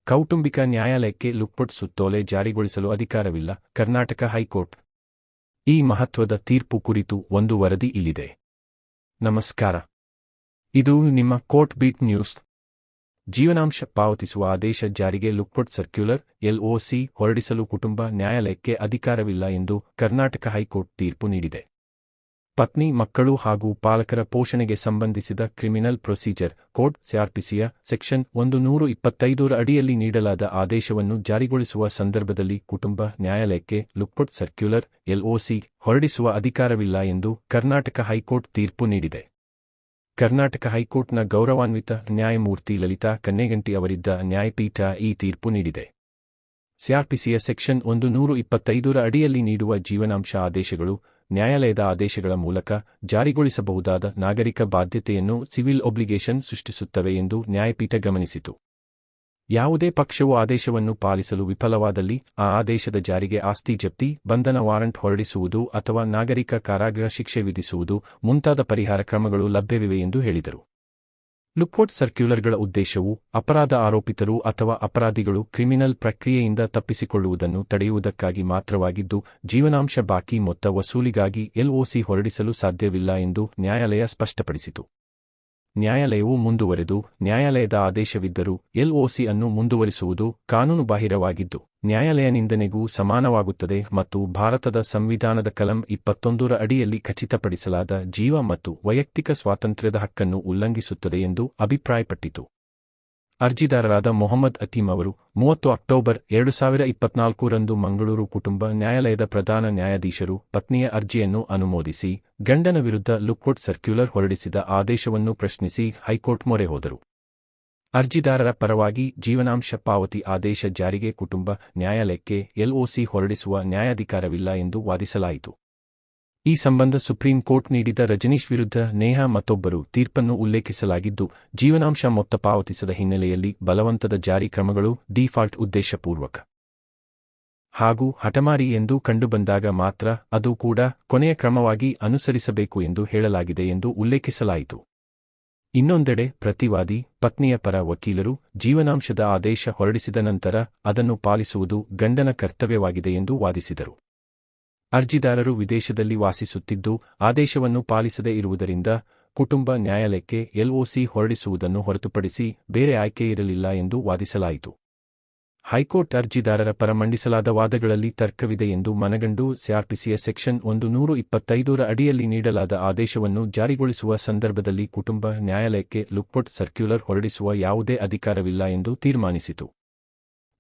ಕೌಟುಂಬಿಕ ನ್ಯಾಯಾಲಯಕ್ಕೆ ಲುಕ್ಪುಟ್ ಸುತ್ತೋಲೆ ಜಾರಿಗೊಳಿಸಲು ಅಧಿಕಾರವಿಲ್ಲ, ಕರ್ನಾಟಕ ಹೈಕೋರ್ಟ್. ಈ ಮಹತ್ವದ ತೀರ್ಪು ಕುರಿತು ಒಂದು ವರದಿ ಇಲ್ಲಿದೆ. ನಮಸ್ಕಾರ. ಇದು ನಿಮ್ಮ ಕೋರ್ಟ್ ಬೀಟ್ ನ್ಯೂಸ್. ಜೀವನಾಂಶ ಪಾವತಿಸುವ ಆದೇಶ ಜಾರಿಗೆ ಲುಕ್ಪುಟ್ ಸರ್ಕ್ಯುಲರ್ LOC ಹೊರಡಿಸಲು ಕುಟುಂಬ ನ್ಯಾಯಾಲಯಕ್ಕೆ ಅಧಿಕಾರವಿಲ್ಲ ಎಂದು ಕರ್ನಾಟಕ ಹೈಕೋರ್ಟ್ ತೀರ್ಪು ನೀಡಿದೆ. ಪತ್ನಿ, ಮಕ್ಕಳು ಹಾಗೂ ಪಾಲಕರ ಪೋಷಣೆಗೆ ಸಂಬಂಧಿಸಿದ ಕ್ರಿಮಿನಲ್ ಪ್ರೊಸೀಜರ್ ಕೋಡ್ CRPCಯ ಸೆಕ್ಷನ್ 125ರ ಅಡಿಯಲ್ಲಿ ನೀಡಲಾದ ಆದೇಶವನ್ನು ಜಾರಿಗೊಳಿಸುವ ಸಂದರ್ಭದಲ್ಲಿ ಕುಟುಂಬ ನ್ಯಾಯಾಲಯಕ್ಕೆ ಲುಕ್ಪುಟ್ ಸರ್ಕ್ಯುಲರ್ LOC ಹೊರಡಿಸುವ ಅಧಿಕಾರವಿಲ್ಲ ಎಂದು ಕರ್ನಾಟಕ ಹೈಕೋರ್ಟ್ ತೀರ್ಪು ನೀಡಿದೆ. ಕರ್ನಾಟಕ ಹೈಕೋರ್ಟ್ನ ಗೌರವಾನ್ವಿತ ನ್ಯಾಯಮೂರ್ತಿ ಲಲಿತಾ ಕನ್ನೇಗಂಟಿ ಅವರಿದ್ದ ನ್ಯಾಯಪೀಠ ಈ ತೀರ್ಪು ನೀಡಿದೆ. CRPCಯ ಸೆಕ್ಷನ್ 125ರ ಅಡಿಯಲ್ಲಿ ನೀಡುವ ಜೀವನಾಂಶ ಆದೇಶಗಳು ನ್ಯಾಯಾಲಯದ ಆದೇಶಗಳ ಮೂಲಕ ಜಾರಿಗೊಳಿಸಬಹುದಾದ ನಾಗರಿಕ ಬಾಧ್ಯತೆಯನ್ನು ಸಿವಿಲ್ ಒಬ್ಲಿಗೇಷನ್ ಸೃಷ್ಟಿಸುತ್ತವೆ ಎಂದು ನ್ಯಾಯಪೀಠ ಗಮನಿಸಿತು. ಯಾವುದೇ ಪಕ್ಷವು ಆದೇಶವನ್ನು ಪಾಲಿಸಲು ವಿಫಲವಾದಲ್ಲಿ ಆ ಆದೇಶದ ಜಾರಿಗೆ ಆಸ್ತಿ ಜಪ್ತಿ, ಬಂಧನ ವಾರಂಟ್ ಹೊರಡಿಸುವುದು ಅಥವಾ ನಾಗರಿಕ ಕಾರಾಗೃಹ ಶಿಕ್ಷೆ ವಿಧಿಸುವುದು ಮುಂತಾದ ಪರಿಹಾರ ಕ್ರಮಗಳು ಲಭ್ಯವಿವೆ ಎಂದು ಹೇಳಿದರು. ಲುಕ್ಪುಟ್ ಸರ್ಕ್ಯುಲರ್ಗಳ ಉದ್ದೇಶವು ಅಪರಾಧ ಆರೋಪಿತರು ಅಥವಾ ಅಪರಾಧಿಗಳು ಕ್ರಿಮಿನಲ್ ಪ್ರಕ್ರಿಯೆಯಿಂದ ತಪ್ಪಿಸಿಕೊಳ್ಳುವುದನ್ನು ತಡೆಯುವುದಕ್ಕಾಗಿ ಮಾತ್ರವಾಗಿದ್ದು, ಜೀವನಾಂಶ ಬಾಕಿ ಮೊತ್ತ ವಸೂಲಿಗಾಗಿ LOC ಹೊರಡಿಸಲು ಸಾಧ್ಯವಿಲ್ಲ ಎಂದು ನ್ಯಾಯಾಲಯ ಸ್ಪಷ್ಟಪಡಿಸಿತು. ನ್ಯಾಯಾಲಯವು ಮುಂದುವರೆದು, ನ್ಯಾಯಾಲಯದ ಆದೇಶವಿದ್ದರೂ LOC ಅನ್ನು ಮುಂದುವರಿಸುವುದು ಕಾನೂನುಬಾಹಿರವಾಗಿದ್ದು, ನ್ಯಾಯಾಲಯ ನಿಂದನೆಗೂ ಸಮಾನವಾಗುತ್ತದೆ ಮತ್ತು ಭಾರತದ ಸಂವಿಧಾನದ ಕಲಂ 21ರ ಅಡಿಯಲ್ಲಿ ಖಚಿತಪಡಿಸಲಾದ ಜೀವ ಮತ್ತು ವೈಯಕ್ತಿಕ ಸ್ವಾತಂತ್ರ್ಯದ ಹಕ್ಕನ್ನು ಉಲ್ಲಂಘಿಸುತ್ತದೆ ಎಂದು ಅಭಿಪ್ರಾಯಪಟ್ಟಿತು. ಅರ್ಜಿದಾರರಾದ ಮೊಹಮ್ಮದ್ ಅತೀಂ ಅವರು 30 ಅಕ್ಟೋಬರ್ 2024ರಂದು ಮಂಗಳೂರು ಕುಟುಂಬ ನ್ಯಾಯಾಲಯದ ಪ್ರಧಾನ ನ್ಯಾಯಾಧೀಶರು ಪತ್ನಿಯ ಅರ್ಜಿಯನ್ನು ಅನುಮೋದಿಸಿ, ಗಂಡನ ವಿರುದ್ಧ ಲುಕ್ಪುಟ್ ಸರ್ಕ್ಯುಲರ್ ಹೊರಡಿಸಿದ ಆದೇಶವನ್ನು ಪ್ರಶ್ನಿಸಿ ಹೈಕೋರ್ಟ್ ಮೊರೆ ಹೋದರು. ಅರ್ಜಿದಾರರ ಪರವಾಗಿ ಜೀವನಾಂಶ ಪಾವತಿ ಆದೇಶ ಜಾರಿಗೆ ಕುಟುಂಬ ನ್ಯಾಯಾಲಯಕ್ಕೆ LOC ಹೊರಡಿಸುವ ನ್ಯಾಯಾಧಿಕಾರವಿಲ್ಲ ಎಂದು ವಾದಿಸಲಾಯಿತು. ಈ ಸಂಬಂಧ ಸುಪ್ರೀಂ ಕೋರ್ಟ್ ನೀಡಿದ ರಜನೀಶ್ ವಿರುದ್ಧ ನೇಹಾ ಮತ್ತೊಬ್ಬರು ತೀರ್ಪನ್ನು ಉಲ್ಲೇಖಿಸಲಾಗಿದ್ದು, ಜೀವನಾಂಶ ಮೊತ್ತ ಪಾವತಿಸದ ಹಿನ್ನೆಲೆಯಲ್ಲಿ ಬಲವಂತದ ಜಾರಿ ಕ್ರಮಗಳು ಡೀಫಾಲ್ಟ್ ಉದ್ದೇಶಪೂರ್ವಕ ಹಾಗೂ ಹಠಮಾರಿ ಎಂದು ಕಂಡುಬಂದಾಗ ಮಾತ್ರ ಅದು ಕೂಡ ಕೊನೆಯ ಕ್ರಮವಾಗಿ ಅನುಸರಿಸಬೇಕು ಎಂದು ಹೇಳಲಾಗಿದೆ ಎಂದು ಉಲ್ಲೇಖಿಸಲಾಯಿತು. ಇನ್ನೊಂದೆಡೆ ಪ್ರತಿವಾದಿ, ಪತ್ನಿಯ ಪರ ವಕೀಲರು ಜೀವನಾಂಶದ ಆದೇಶ ಹೊರಡಿಸಿದ ನಂತರ ಅದನ್ನು ಪಾಲಿಸುವುದು ಗಂಡನ ಕರ್ತವ್ಯವಾಗಿದೆ ಎಂದು ವಾದಿಸಿದರು. ಅರ್ಜಿದಾರರು ವಿದೇಶದಲ್ಲಿ ವಾಸಿಸುತ್ತಿದ್ದು, ಆದೇಶವನ್ನು ಪಾಲಿಸದೇ ಇರುವುದರಿಂದ ಕುಟುಂಬ ನ್ಯಾಯಾಲಯಕ್ಕೆ LOC ಹೊರಡಿಸುವುದನ್ನು ಹೊರತುಪಡಿಸಿ ಬೇರೆ ಆಯ್ಕೆಯಿರಲಿಲ್ಲ ಎಂದು ವಾದಿಸಲಾಯಿತು. ಹೈಕೋರ್ಟ್ ಅರ್ಜಿದಾರರ ಪರ ಮಂಡಿಸಲಾದ ವಾದಗಳಲ್ಲಿ ತರ್ಕವಿದೆ ಎಂದು ಮನಗಂಡು CRPCಯ ಸೆಕ್ಷನ್ 125ರ ಅಡಿಯಲ್ಲಿ ನೀಡಲಾದ ಆದೇಶವನ್ನು ಜಾರಿಗೊಳಿಸುವ ಸಂದರ್ಭದಲ್ಲಿ ಕುಟುಂಬ ನ್ಯಾಯಾಲಯಕ್ಕೆ ಲುಕ್ಪುಟ್ ಸರ್ಕ್ಯುಲರ್ ಹೊರಡಿಸುವ ಯಾವುದೇ ಅಧಿಕಾರವಿಲ್ಲ ಎಂದು ತೀರ್ಮಾನಿಸಿತು.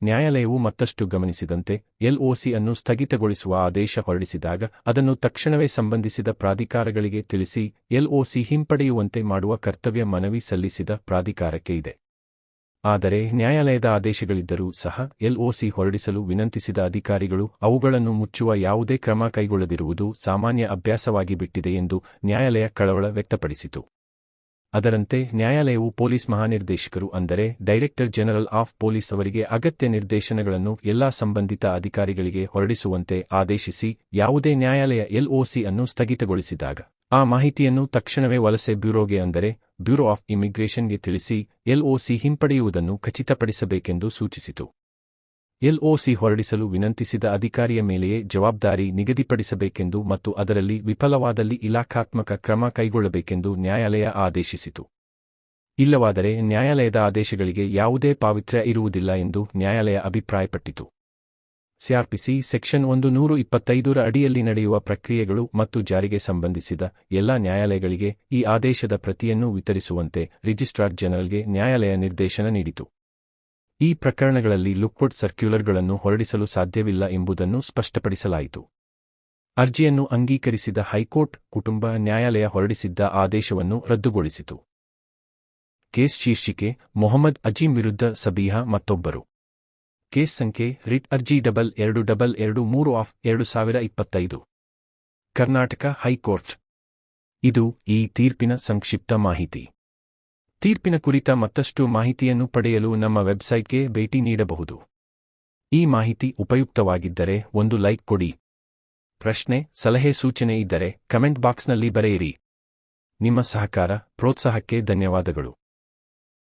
ನ್ಯಾಯಾಲಯವು ಮತ್ತಷ್ಟು ಗಮನಿಸಿದಂತೆ, LOC ಅನ್ನು ಸ್ಥಗಿತಗೊಳಿಸುವ ಆದೇಶ ಹೊರಡಿಸಿದಾಗ ಅದನ್ನು ತಕ್ಷಣವೇ ಸಂಬಂಧಿಸಿದ ಪ್ರಾಧಿಕಾರಗಳಿಗೆ ತಿಳಿಸಿ LOC ಹಿಂಪಡೆಯುವಂತೆ ಮಾಡುವ ಕರ್ತವ್ಯ ಮನವಿ ಸಲ್ಲಿಸಿದ ಪ್ರಾಧಿಕಾರಕ್ಕೆ ಇದೆ. ಆದರೆ ನ್ಯಾಯಾಲಯದ ಆದೇಶಗಳಿದ್ದರೂ ಸಹ LOC ಹೊರಡಿಸಲು ವಿನಂತಿಸಿದ ಅಧಿಕಾರಿಗಳು ಅವುಗಳನ್ನು ಮುಚ್ಚುವ ಯಾವುದೇ ಕ್ರಮ ಕೈಗೊಳ್ಳದಿರುವುದು ಸಾಮಾನ್ಯ ಅಭ್ಯಾಸವಾಗಿ ಬಿಟ್ಟಿದೆ ಎಂದು ನ್ಯಾಯಾಲಯ ಕಳವಳ ವ್ಯಕ್ತಪಡಿಸಿತು. ಅದರಂತೆ ನ್ಯಾಯಾಲಯವು ಪೊಲೀಸ್ ಮಹಾನಿರ್ದೇಶಕರು ಅಂದರೆ ಡೈರೆಕ್ಟರ್ ಜನರಲ್ ಆಫ್ ಪೊಲೀಸ್ ಅವರಿಗೆ ಅಗತ್ಯ ನಿರ್ದೇಶನಗಳನ್ನು ಎಲ್ಲಾ ಸಂಬಂಧಿತ ಅಧಿಕಾರಿಗಳಿಗೆ ಹೊರಡಿಸುವಂತೆ ಆದೇಶಿಸಿ, ಯಾವುದೇ ನ್ಯಾಯಾಲಯ LOC ಅನ್ನು ಸ್ಥಗಿತಗೊಳಿಸಿದಾಗ ಆ ಮಾಹಿತಿಯನ್ನು ತಕ್ಷಣವೇ ವಲಸೆ ಬ್ಯೂರೋಗೆ ಅಂದರೆ ಬ್ಯೂರೋ ಆಫ್ ಇಮಿಗ್ರೇಷನ್ಗೆ ತಿಳಿಸಿ LOC ಹಿಂಪಡೆಯುವುದನ್ನು ಖಚಿತಪಡಿಸಬೇಕೆಂದು ಸೂಚಿಸಿತು. LOC ಹೊರಡಿಸಲು ವಿನಂತಿಸಿದ ಅಧಿಕಾರಿಯ ಮೇಲೆಯೇ ಜವಾಬ್ದಾರಿ ನಿಗದಿಪಡಿಸಬೇಕೆಂದು ಮತ್ತು ಅದರಲ್ಲಿ ವಿಫಲವಾದಲ್ಲಿ ಇಲಾಖಾತ್ಮಕ ಕ್ರಮ ಕೈಗೊಳ್ಳಬೇಕೆಂದು ನ್ಯಾಯಾಲಯ ಆದೇಶಿಸಿತು. ಇಲ್ಲವಾದರೆ ನ್ಯಾಯಾಲಯದ ಆದೇಶಗಳಿಗೆ ಯಾವುದೇ ಪಾವಿತ್ರ್ಯ ಇರುವುದಿಲ್ಲ ಎಂದು ನ್ಯಾಯಾಲಯ ಅಭಿಪ್ರಾಯಪಟ್ಟಿತು. CRPC ಸೆಕ್ಷನ್ 125ರ ಅಡಿಯಲ್ಲಿ ನಡೆಯುವ ಪ್ರಕ್ರಿಯೆಗಳು ಮತ್ತು ಜಾರಿಗೆ ಸಂಬಂಧಿಸಿದ ಎಲ್ಲ ನ್ಯಾಯಾಲಯಗಳಿಗೆ ಈ ಆದೇಶದ ಪ್ರತಿಯನ್ನು ವಿತರಿಸುವಂತೆ ರಿಜಿಸ್ಟ್ರಾರ್ ಜನರಲ್ಗೆ ನ್ಯಾಯಾಲಯ ನಿರ್ದೇಶನ ನೀಡಿತು. ಈ ಪ್ರಕರಣಗಳಲ್ಲಿ ಲುಕ್ಪುಟ್ ಸರ್ಕ್ಯುಲರ್ಗಳನ್ನು ಹೊರಡಿಸಲು ಸಾಧ್ಯವಿಲ್ಲ ಎಂಬುದನ್ನು ಸ್ಪಷ್ಟಪಡಿಸಲಾಯಿತು. ಅರ್ಜಿಯನ್ನು ಅಂಗೀಕರಿಸಿದ ಹೈಕೋರ್ಟ್ ಕುಟುಂಬ ನ್ಯಾಯಾಲಯ ಹೊರಡಿಸಿದ್ದ ಆದೇಶವನ್ನು ರದ್ದುಗೊಳಿಸಿತು. ಕೇಸ್ ಶೀರ್ಷಿಕೆ: ಮೊಹಮ್ಮದ್ ಅಜೀಂ ವಿರುದ್ಧ ಸಬಿಹಾ ಮತ್ತೊಬ್ಬರು. ಕೇಸ್ ಸಂಖ್ಯೆ: ರಿಟ್ ಅರ್ಜಿ 2223/2025. ಕರ್ನಾಟಕ ಹೈಕೋರ್ಟ್. ಇದು ಈ ತೀರ್ಪಿನ ಸಂಕ್ಷಿಪ್ತ ಮಾಹಿತಿ. ತೀರ್ಪಿನ ಕುರಿತ ಮತ್ತಷ್ಟು ಮಾಹಿತಿಯನ್ನು ಪಡೆಯಲು ನಮ್ಮ ವೆಬ್ಸೈಟ್ಗೆ ಭೇಟಿ ನೀಡಬಹುದು. ಈ ಮಾಹಿತಿ ಉಪಯುಕ್ತವಾಗಿದ್ದರೆ ಒಂದು ಲೈಕ್ ಕೊಡಿ. ಪ್ರಶ್ನೆ, ಸಲಹೆ, ಸೂಚನೆ ಇದ್ದರೆ ಕಮೆಂಟ್ ಬಾಕ್ಸ್ನಲ್ಲಿ ಬರೆಯಿರಿ. ನಿಮ್ಮ ಸಹಕಾರ, ಪ್ರೋತ್ಸಾಹಕ್ಕೆ ಧನ್ಯವಾದಗಳು.